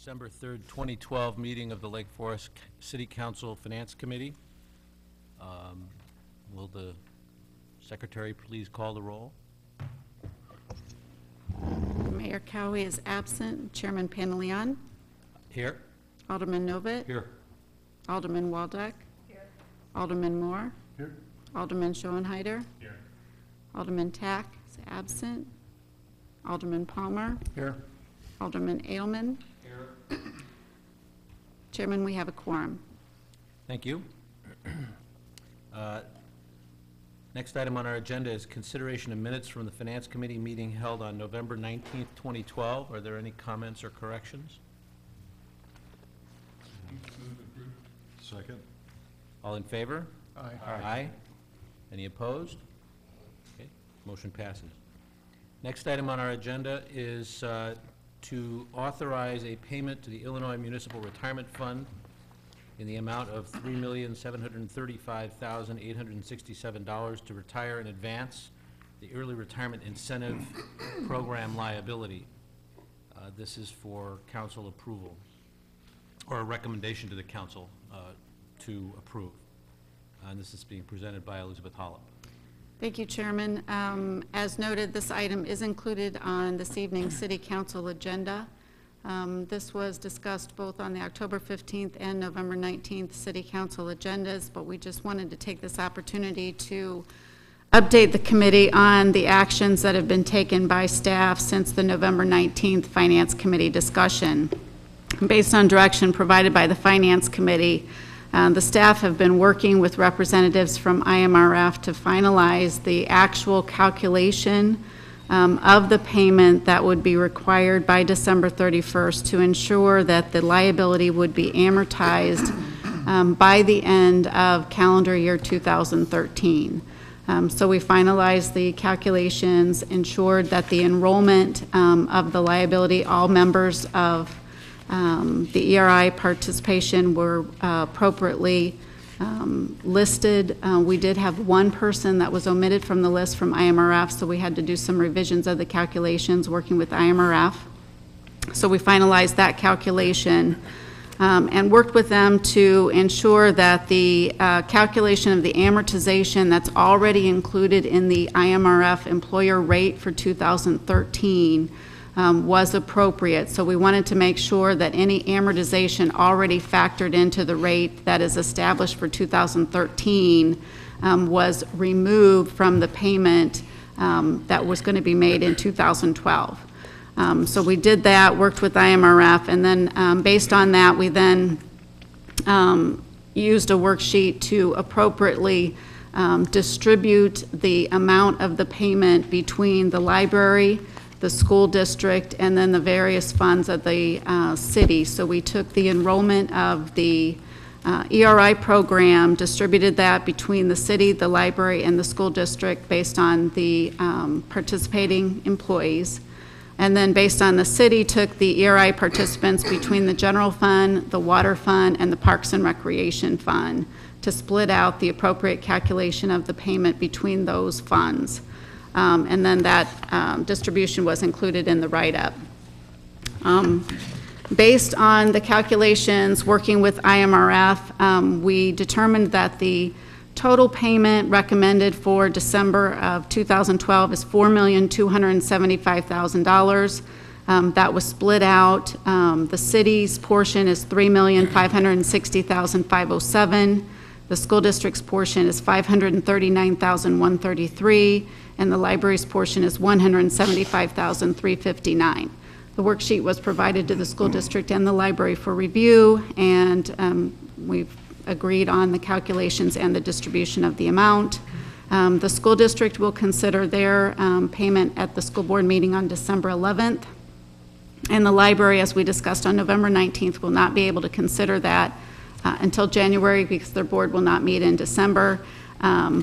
December 3rd, 2012 meeting of the Lake Forest City Council Finance Committee. Will the secretary please call the roll? Mayor Cowhey is absent. Chairman Pandaleon. Here. Alderman Novit. Here. Alderman Waldeck. Here. Alderman Moore. Here. Alderman Schoenheider. Here. Alderman Tack is absent. Alderman Palmer. Here. Alderman Adelman. Here. Chairman, we have a quorum. Thank you. Next item on our agenda is consideration of minutes from the Finance Committee meeting held on November 19th, 2012. Are there any comments or corrections? Second. All in favor? Aye. Aye. Any opposed? Okay, motion passes. Next item on our agenda is to authorize a payment to the Illinois Municipal Retirement Fund in the amount of $3,735,867 to retire in advance the Early Retirement Incentive Program liability. This is for council approval, or a recommendation to the council to approve. And this is being presented by Elizabeth Hollop. Thank you, Chairman. As noted, this item is included on this evening's City Council agenda. This was discussed both on the October 15th and November 19th City Council agendas, but we just wanted to take this opportunity to update the committee on the actions that have been taken by staff since the November 19th Finance Committee discussion. Based on direction provided by the Finance Committee, the staff have been working with representatives from IMRF to finalize the actual calculation of the payment that would be required by December 31st to ensure that the liability would be amortized by the end of calendar year 2013. So we finalized the calculations, ensured that the enrollment of the liability, all members of the ERI participation were appropriately listed. We did have one person that was omitted from the list from IMRF, so we had to do some revisions of the calculations working with IMRF. So we finalized that calculation and worked with them to ensure that the calculation of the amortization that's already included in the IMRF employer rate for 2013 was appropriate. So we wanted to make sure that any amortization already factored into the rate that is established for 2013 was removed from the payment that was going to be made in 2012. So we did that, worked with IMRF, and then based on that, we then used a worksheet to appropriately distribute the amount of the payment between the library, the school district, and then the various funds of the city. So we took the enrollment of the ERI program, distributed that between the city, the library, and the school district based on the participating employees. And then based on the city, took the ERI participants between the general fund, the water fund, and the Parks and Recreation Fund to split out the appropriate calculation of the payment between those funds. And then that distribution was included in the write-up. Based on the calculations working with IMRF, we determined that the total payment recommended for December of 2012 is $4,275,000. That was split out. The city's portion is $3,560,507. The school district's portion is $539,133. And the library's portion is $175,359. The worksheet was provided to the school district and the library for review, and we've agreed on the calculations and the distribution of the amount. The school district will consider their payment at the school board meeting on December 11th, and the library, as we discussed on November 19th, will not be able to consider that until January because their board will not meet in December.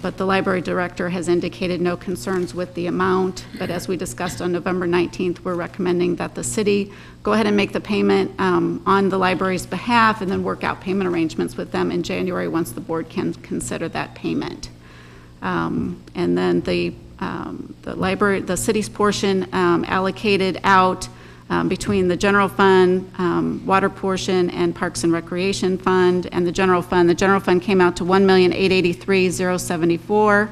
But the library director has indicated no concerns with the amount. But as we discussed on November 19th, we're recommending that the city go ahead and make the payment on the library's behalf and then work out payment arrangements with them in January once the board can consider that payment. And then the city's portion allocated out between the general fund, water portion, and Parks and Recreation Fund, and the general fund. The general fund came out to $1,883,074.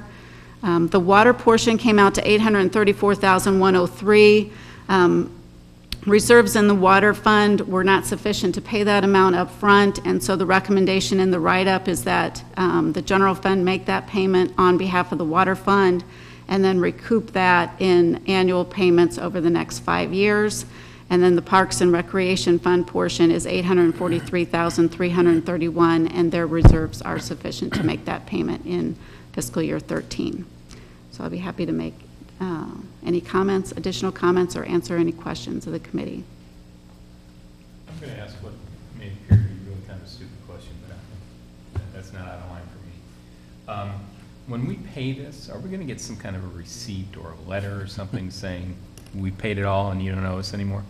The water portion came out to $834,103. Reserves in the water fund were not sufficient to pay that amount up front, and so the recommendation in the write-up is that the general fund make that payment on behalf of the water fund and then recoup that in annual payments over the next 5 years. And then the Parks and Recreation Fund portion is $843,331, and their reserves are sufficient to make that payment in fiscal year 13. So I'll be happy to make any comments, additional comments, or answer any questions of the committee. I'm going to ask what may appear to be really kind of a stupid question, but I think that's not out of line for me. When we pay this, are we going to get some kind of a receipt or a letter or something saying we paid it all and you don't owe us anymore?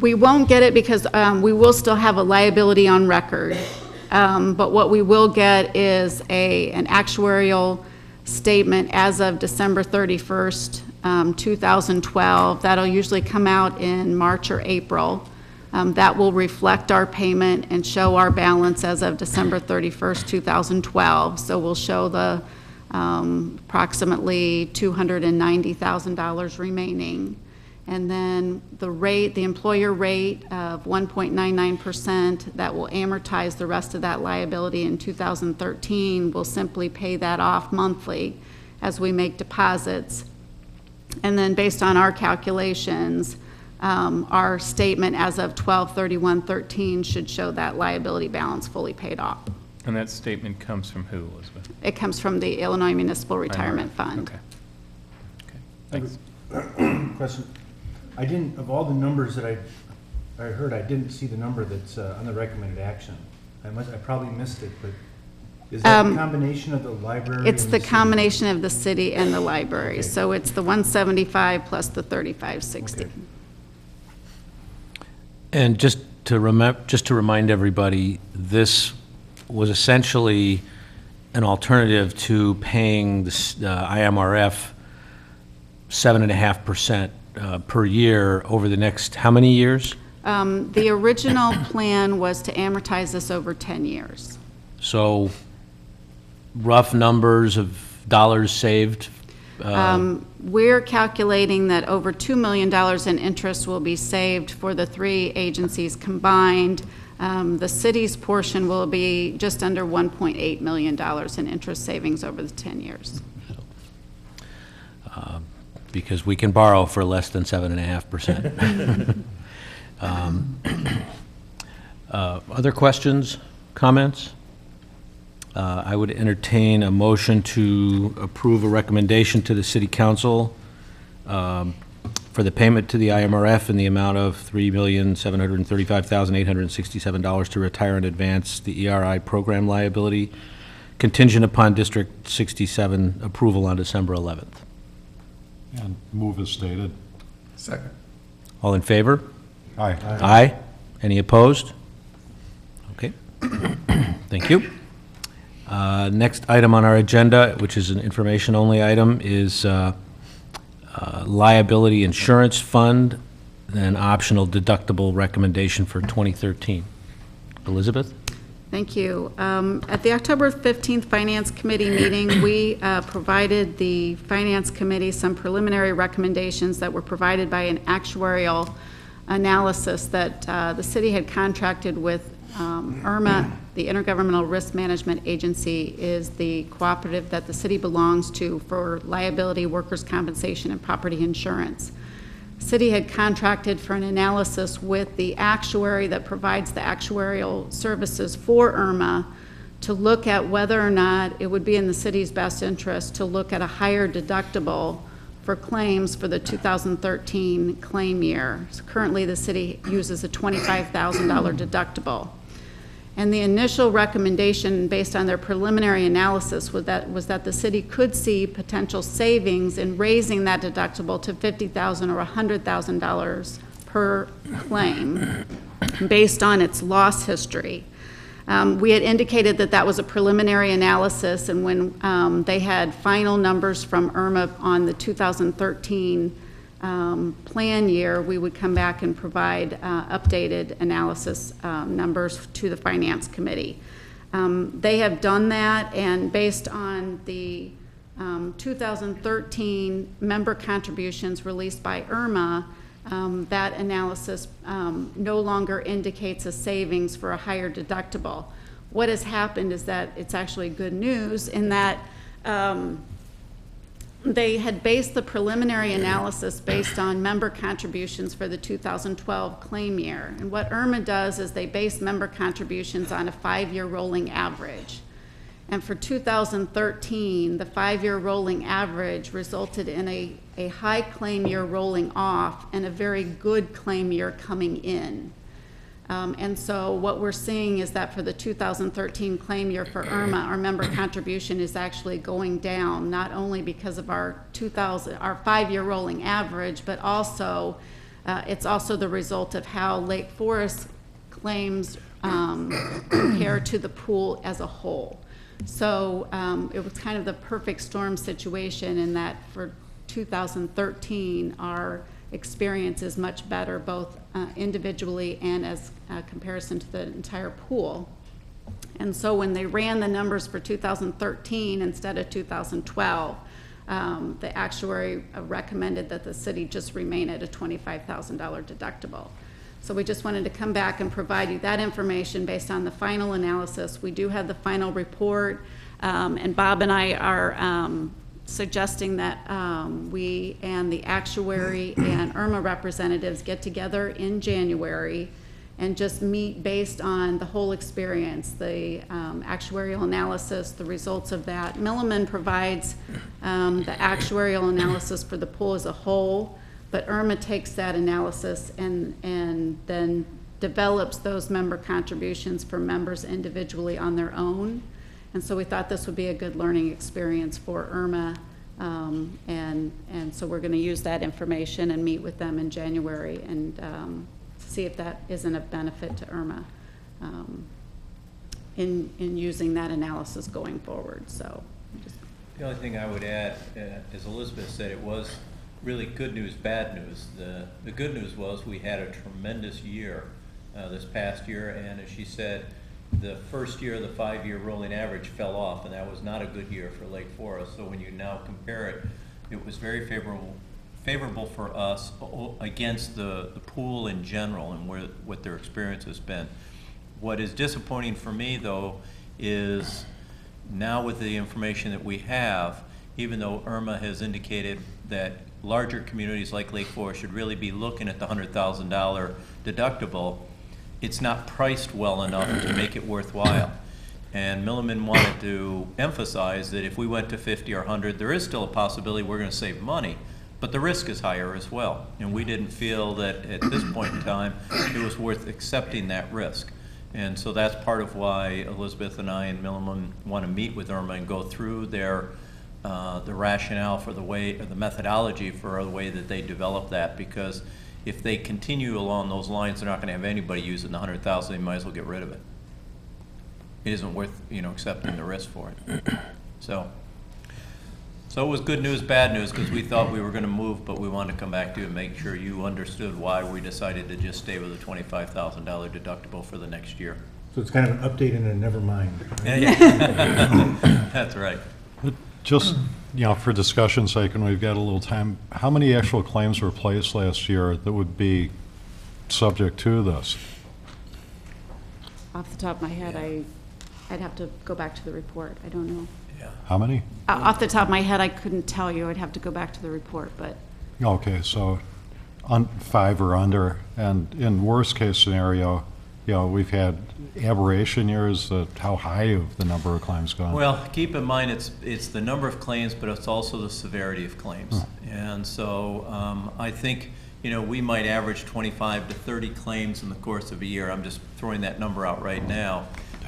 We won't get it because we will still have a liability on record. But what we will get is an actuarial statement as of December 31st, 2012. That'll usually come out in March or April. That will reflect our payment and show our balance as of December 31st, 2012. So we'll show the approximately $290,000 remaining. And then the rate, the employer rate of 1.99%, that will amortize the rest of that liability in 2013. We'll simply pay that off monthly as we make deposits. And then based on our calculations, our statement as of 12/31/13 should show that liability balance fully paid off. And that statement comes from who, Elizabeth? It comes from the Illinois Municipal Retirement Fund. Okay. Thanks. Question. I didn't, of all the numbers that I heard, I didn't see the number that's on the recommended action. I probably missed it, but is that a combination of the library? It's and the city? combination of the city and the library. Okay. So it's the 175 plus the 3560. Okay. And just to remind everybody, this was essentially an alternative to paying the IMRF 7.5% per year over the next, how many years? The original plan was to amortize this over 10 years. So rough numbers of dollars saved? We're calculating that over $2 million in interest will be saved for the three agencies combined. The city's portion will be just under $1.8 million in interest savings over the 10 years. Because we can borrow for less than 7.5%. Other questions, comments? I would entertain a motion to approve a recommendation to the City Council for the payment to the IMRF in the amount of $3,735,867 to retire in advance the ERI program liability, contingent upon District 67 approval on December 11th. And move as stated. Second. All in favor? Aye. Aye. Any opposed? Okay. Thank you. Next item on our agenda, which is an information-only item, is liability insurance fund, an optional deductible recommendation for 2013. Elizabeth? Thank you. At the October 15th Finance Committee meeting, we provided the Finance Committee some preliminary recommendations that were provided by an actuarial analysis that the city had contracted with IRMA. The Intergovernmental Risk Management Agency is the cooperative that the city belongs to for liability, workers' compensation, and property insurance. City had contracted for an analysis with the actuary that provides the actuarial services for IRMA to look at whether or not it would be in the city's best interest to look at a higher deductible for claims for the 2013 claim year. So currently, the city uses a $25,000 deductible. And the initial recommendation, based on their preliminary analysis, was that the city could see potential savings in raising that deductible to $50,000 or $100,000 per claim, based on its loss history. We had indicated that that was a preliminary analysis, and when they had final numbers from IRMA on the 2013 plan year, we would come back and provide updated analysis numbers to the Finance Committee. They have done that, and based on the 2013 member contributions released by IRMA, that analysis no longer indicates a savings for a higher deductible. What has happened is that it's actually good news in that they had based the preliminary analysis based on member contributions for the 2012 claim year. And what IRMA does is they base member contributions on a 5-year rolling average. And for 2013, the 5-year rolling average resulted in a high claim year rolling off and a very good claim year coming in. And so what we're seeing is that for the 2013 claim year for IRMA, our member contribution is actually going down, not only because of our 5-year rolling average, but also it's also the result of how Lake Forest claims compare to the pool as a whole. So it was kind of the perfect storm situation in that for 2013, our experience is much better, both individually and as a comparison to the entire pool. And so when they ran the numbers for 2013 instead of 2012, the actuary recommended that the city just remain at a $25,000 deductible. So we just wanted to come back and provide you that information based on the final analysis. We do have the final report, and Bob and I are suggesting that we and the actuary and IRMA representatives get together in January and just meet based on the whole experience, the actuarial analysis, the results of that. Milliman provides the actuarial analysis for the pool as a whole, but IRMA takes that analysis and then develops those member contributions for members individually on their own. And so we thought this would be a good learning experience for IRMA, and so we're going to use that information and meet with them in January and see if that isn't of benefit to IRMA in using that analysis going forward. So the only thing I would add, as Elizabeth said, it was really good news, bad news. The good news was we had a tremendous year this past year, and as she said, the first year, the 5-year rolling average fell off, and that was not a good year for Lake Forest. So when you now compare it, it was very favorable for us against the pool in general and what their experience has been. What is disappointing for me, though, is now with the information that we have, even though IRMA has indicated that larger communities like Lake Forest should really be looking at the $100,000 deductible, it's not priced well enough to make it worthwhile. And Milliman wanted to emphasize that if we went to 50 or 100, there is still a possibility we're going to save money, but the risk is higher as well. And we didn't feel that at this point in time it was worth accepting that risk. And so that's part of why Elizabeth and I and Milliman want to meet with IRMA and go through their the rationale for the way, or the methodology for the way that they develop that, because if they continue along those lines, they're not going to have anybody using the 100,000. They might as well get rid of it. It isn't worth, accepting the risk for it. So it was good news, bad news, because we thought we were going to move, but we wanted to come back to you and make sure you understood why we decided to just stay with a $25,000 deductible for the next year. So it's kind of an update and a never mind. Yeah. That's right. Just, for discussion's sake, and we've got a little time, how many actual claims were placed last year that would be subject to this? off the top of my head, I'd have to go back to the report. I don't know. How many? Off the top of my head, I couldn't tell you. I'd have to go back to the report, but. Okay, so 5 or under, and in worst case scenario, we've had aberration years. How high have the number of claims gone? Well, keep in mind, it's the number of claims, but it's also the severity of claims. And so I think, we might average 25 to 30 claims in the course of a year. I'm just throwing that number out right now.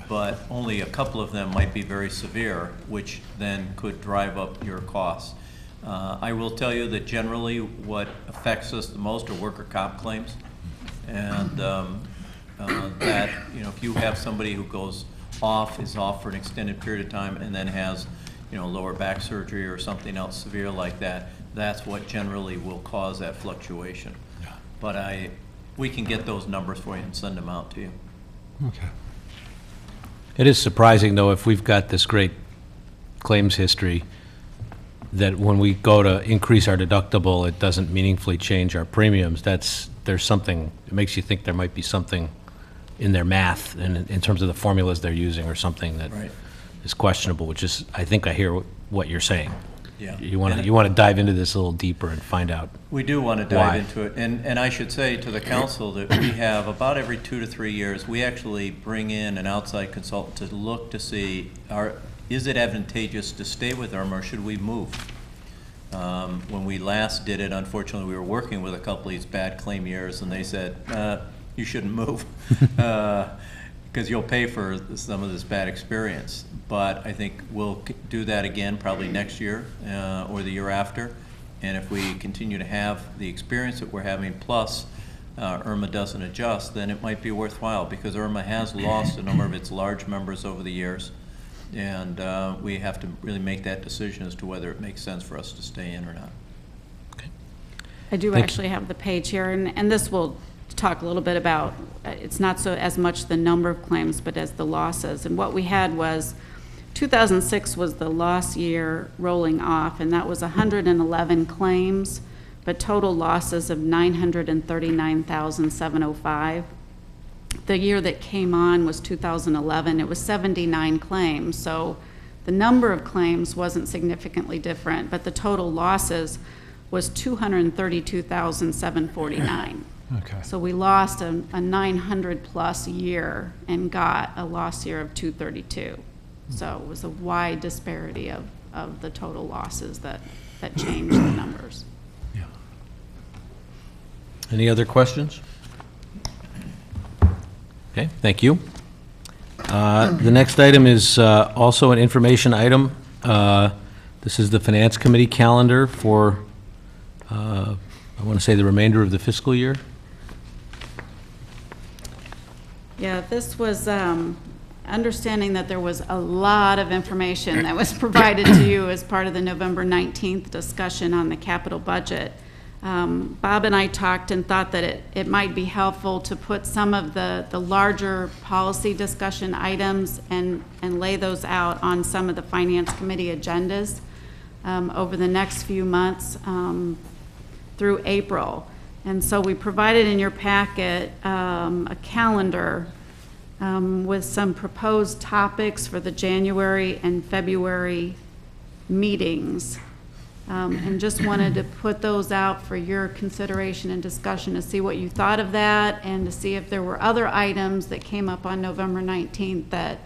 But only a couple of them might be very severe, which then could drive up your costs. I will tell you that generally what affects us the most are worker comp claims. And that, if you have somebody who is off for an extended period of time and then has, lower back surgery or something else severe like that, that's what generally will cause that fluctuation. Yeah. But we can get those numbers for you and send them out to you. Okay. It is surprising, though, if we've got this great claims history, that when we go to increase our deductible, it doesn't meaningfully change our premiums. There's something, it makes you think there might be something in their math and in terms of the formulas they're using or something that Right. is questionable, which is, I think I hear what you're saying. Yeah. You want to dive into this a little deeper and find out. We do want to Why? dive into it, and I should say to the council that we have about every 2 to 3 years, we actually bring in an outside consultant to look to see, is it advantageous to stay with IRMA or should we move? When we last did it, unfortunately, we were working with a couple of these bad claim years, and they said, you shouldn't move, because you'll pay for some of this bad experience. But I think we'll do that again probably next year or the year after. And if we continue to have the experience that we're having, plus IRMA doesn't adjust, then it might be worthwhile, because IRMA has lost a number of its large members over the years. And we have to really make that decision as to whether it makes sense for us to stay in or not. I do Thank you. actually have the page here, and this will talk a little bit about, it's not so as much the number of claims, but as the losses. And what we had was, 2006 was the loss year rolling off, and that was 111 claims, but total losses of 939,705. The year that came on was 2011. It was 79 claims, so the number of claims wasn't significantly different, but the total losses was 232,749. Okay. So we lost a 900-plus year and got a loss year of 232. So it was a wide disparity of the total losses that changed the numbers. Yeah. Any other questions? Okay, thank you. The next item is also an information item. This is the Finance Committee calendar for, I want to say, the remainder of the fiscal year. Yeah, this was understanding that there was a lot of information that was provided to you as part of the November 19th discussion on the capital budget. Bob and I talked and thought that it might be helpful to put some of the larger policy discussion items and lay those out on some of the Finance Committee agendas over the next few months through April. And so we provided in your packet a calendar with some proposed topics for the January and February meetings. And just wanted to put those out for your consideration and discussion to see what you thought of that and to see if there were other items that came up on November 19th that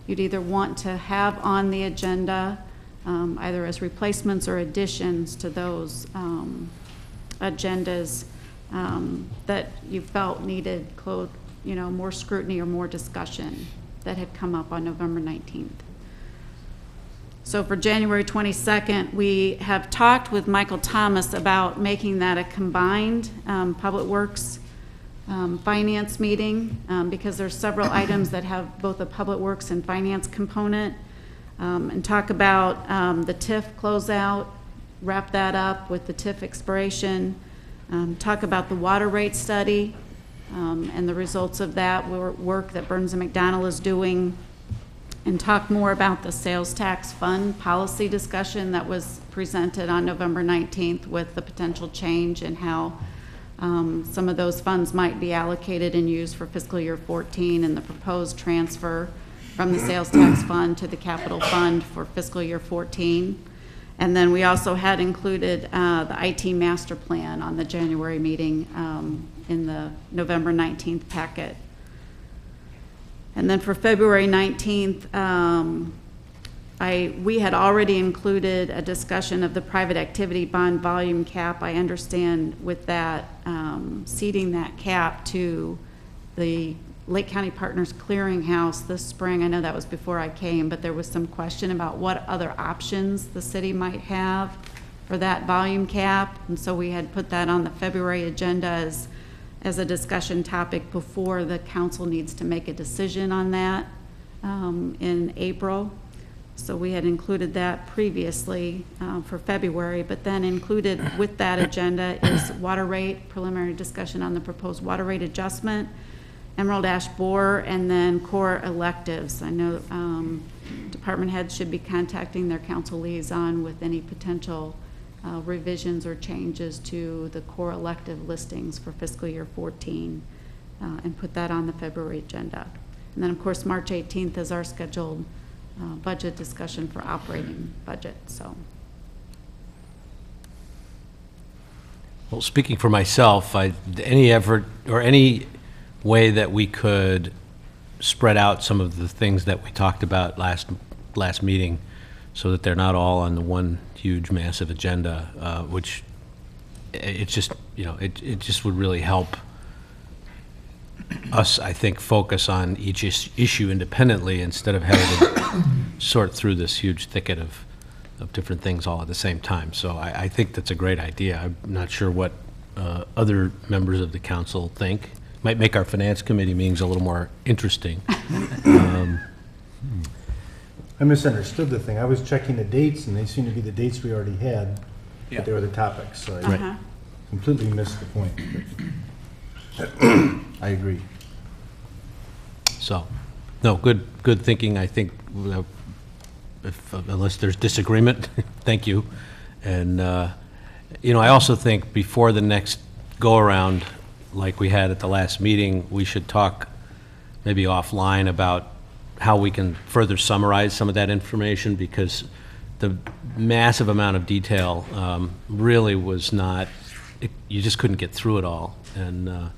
you'd either want to have on the agenda, either as replacements or additions to those agendas that you felt needed more scrutiny or more discussion that had come up on November 19th. So for January 22nd, we have talked with Michael Thomas about making that a combined Public Works Finance meeting because there's several items that have both a Public Works and Finance component, and talk about the TIF closeout, wrap that up with the TIF expiration, talk about the water rate study and the results of that work that Burns and McDonnell is doing, and talk more about the sales tax fund policy discussion that was presented on November 19th with the potential change and how some of those funds might be allocated and used for fiscal year 14 and the proposed transfer from the sales tax fund to the capital fund for fiscal year 14. And then we also had included the IT master plan on the January meeting in the November 19th packet. And then for February 19th, we had already included a discussion of the private activity bond volume cap. I understand with that, ceding that cap to the Lake County Partners Clearinghouse this spring. I know that was before I came, but there was some question about what other options the city might have for that volume cap. And so we had put that on the February agenda as a discussion topic before the council needs to make a decision on that in April. So we had included that previously for February, but then included with that agenda is water rate, preliminary discussion on the proposed water rate adjustment, Emerald Ash Borer, and then core electives. I know department heads should be contacting their council liaison with any potential revisions or changes to the core elective listings for fiscal year 14, and put that on the February agenda. And then, of course, March 18th is our scheduled budget discussion for operating budget, so. Well, speaking for myself, any effort or any way that we could spread out some of the things that we talked about last meeting so that they're not all on the one huge massive agenda, which it's just, you know, it just would really help us, I think, focus on each issue independently instead of having to sort through this huge thicket of different things all at the same time. So I think that's a great idea. I'm not sure what other members of the council think. Might make our finance committee meetings a little more interesting. I misunderstood the thing. I was checking the dates, and they seem to be the dates we already had, Yeah. but they were the topics, so I Uh-huh. completely missed the point. I agree. So, no, good thinking. I think, unless there's disagreement, thank you. And, you know, I also think before the next go-around, like we had at the last meeting, we should talk maybe offline about how we can further summarize some of that information, because the massive amount of detail really was not, you just couldn't get through it all. And,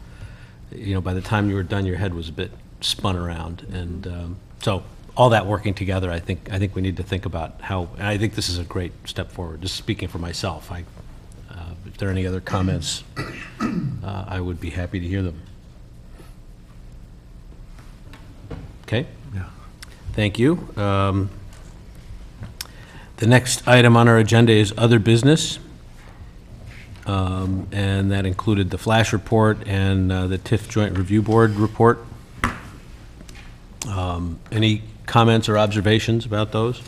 you know, by the time you were done, your head was a bit spun around. And so all that working together, I think we need to think about how, and I think this is a great step forward. Just speaking for myself, if there are any other comments, I would be happy to hear them. Okay? Yeah. Thank you. The next item on our agenda is other business. And that included the flash report and the TIF Joint Review Board report. Any comments or observations about those?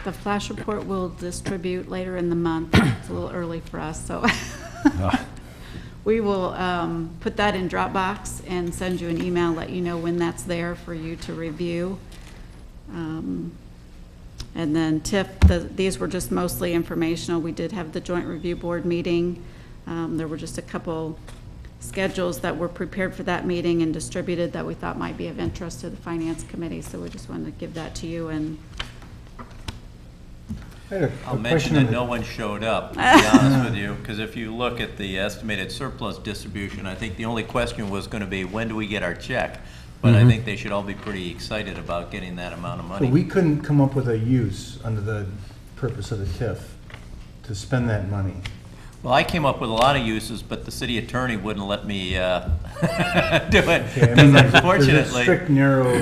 The flash report we'll distribute later in the month. It's a little early for us, so. We will put that in Dropbox and send you an email, let you know when that's there for you to review. And then TIF, these were just mostly informational. We did have the Joint Review Board meeting. There were just a couple schedules that were prepared for that meeting and distributed that we thought might be of interest to the Finance Committee, so we just wanted to give that to you. And I had I'll a mention question that on no one showed up, to be honest with you, because if you look at the estimated surplus distribution, I think the only question was going to be, when do we get our check? But I think they should all be pretty excited about getting that amount of But money. we couldn't come up with a use under the purpose of the TIF to spend that money. Well, I came up with a lot of uses, but the city attorney wouldn't let me do it. Okay, I mean, Because there's a unfortunately, strict, narrow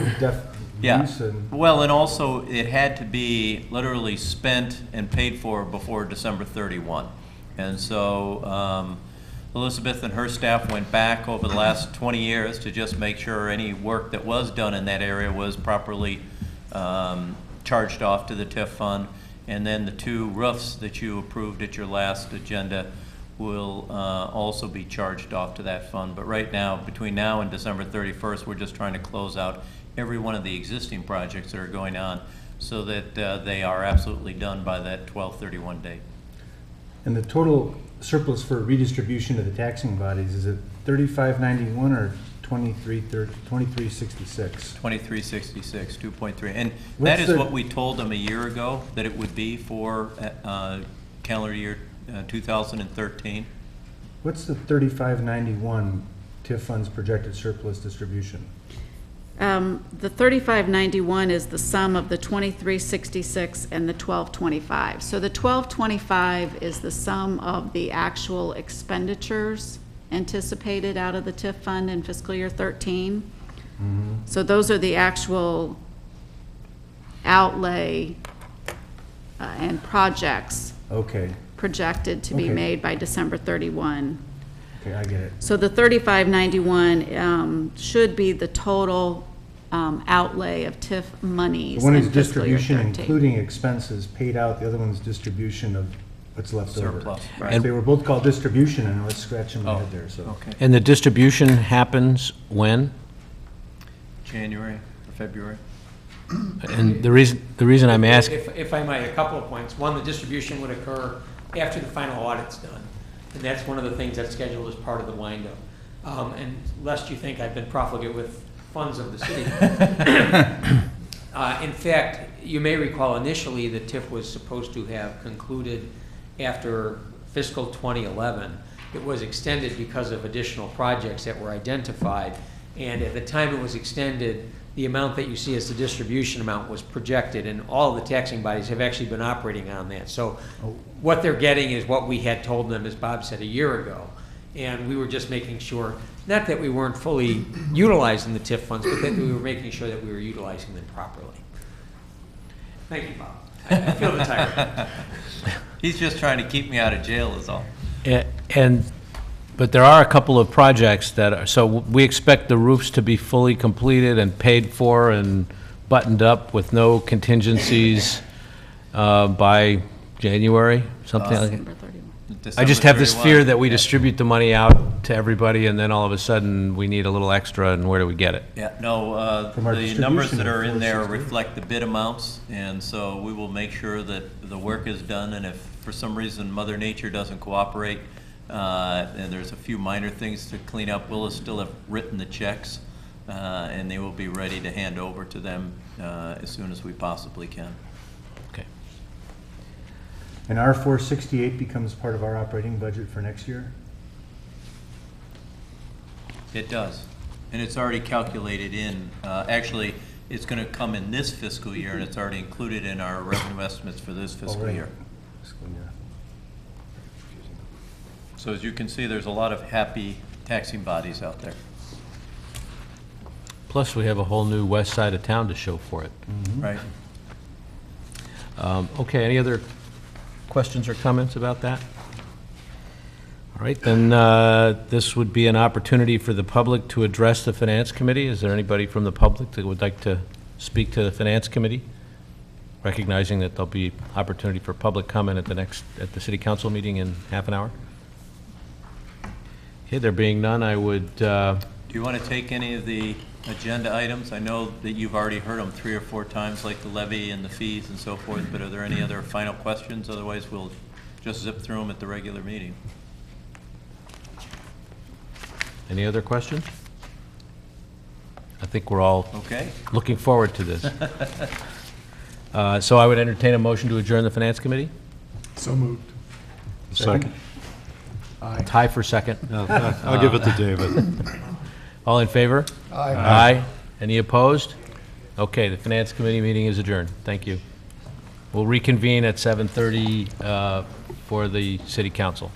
yeah. use and. Well, and also it had to be literally spent and paid for before December 31. And so Elizabeth and her staff went back over the last 20 years to just make sure any work that was done in that area was properly charged off to the TIF fund. And then the 2 roofs that you approved at your last agenda will also be charged off to that fund. But right now, between now and December 31st, we're just trying to close out every one of the existing projects that are going on so that they are absolutely done by that 12/31 date. And the total surplus for redistribution to the taxing bodies, is it 3591 or 2366? 2366, 2.3. And What's that is the- what we told them a year ago, that it would be for calendar year 2013. What's the 3591 TIF funds projected surplus distribution? the 3591 is the sum of the 2366 and the 1225. So the 1225 is the sum of the actual expenditures anticipated out of the TIF fund in fiscal year 13. So those are the actual outlay and projects Okay, projected to be Okay. made by December 31. okay, I get it. So the 3591 should be the total outlay of TIF monies One in is fiscal year distribution 13. including expenses paid out, the other one's distribution of what's left over. Surplus, So right. they were both called distribution, and I was scratching my Oh, head there, so. Okay. And the distribution happens when? January or February? And the reason I'm asking, If I might, a couple of points. One, the distribution would occur after the final audit's done. And that's one of the things that's scheduled as part of the windup. And lest you think I've been profligate with funds of the city. In fact, you may recall initially the TIF was supposed to have concluded after fiscal 2011. It was extended because of additional projects that were identified. And at the time it was extended, the amount that you see as the distribution amount was projected, and all the taxing bodies have actually been operating on that. So what they're getting is what we had told them, as Bob said, a year ago. And we were just making sure, not that we weren't fully utilizing the TIF funds, but that we were making sure that we were utilizing them properly. Thank you, Bob. I feel the tyrant. He's just trying to keep me out of jail is all. but there are a couple of projects that are, so we expect the roofs to be fully completed and paid for and buttoned up with no contingencies by January, something like that. December 31. I just have this December fear 31. that we distribute the money out to everybody, and then all of a sudden, we need a little extra, and where do we get it? Yeah, no, From our the numbers distribution that of are in there 468. reflect the bid amounts, and so we will make sure that the work is done, and if for some reason Mother Nature doesn't cooperate, and there's a few minor things to clean up, we'll still have written the checks, and they will be ready to hand over to them as soon as we possibly can. Okay. And our 468 becomes part of our operating budget for next year? It does, and it's already calculated in, actually, it's gonna come in this fiscal year, and it's already included in our revenue estimates for this fiscal right. year. Fiscal year. So as you can see, there's a lot of happy taxing bodies out there. Plus, we have a whole new west side of town to show for it. Right. Okay, any other questions or comments about that? All right, then this would be an opportunity for the public to address the Finance Committee. Is there anybody from the public that would like to speak to the Finance Committee? Recognizing that there'll be opportunity for public comment at the City Council meeting in half an hour. Okay, there being none, I would, Do you want to take any of the agenda items? I know that you've already heard them 3 or 4 times, like the levy and the fees and so forth, but are there any other final questions? Otherwise, we'll just zip through them at the regular meeting. any other questions? I think we're all Okay? looking forward to this. So I would entertain a motion to adjourn the Finance Committee? So moved. Second. Tie for second. I'll give it to David. All in favor? Aye. Aye. Any opposed? Okay, the Finance Committee meeting is adjourned. Thank you. We'll reconvene at 7:30 for the City Council.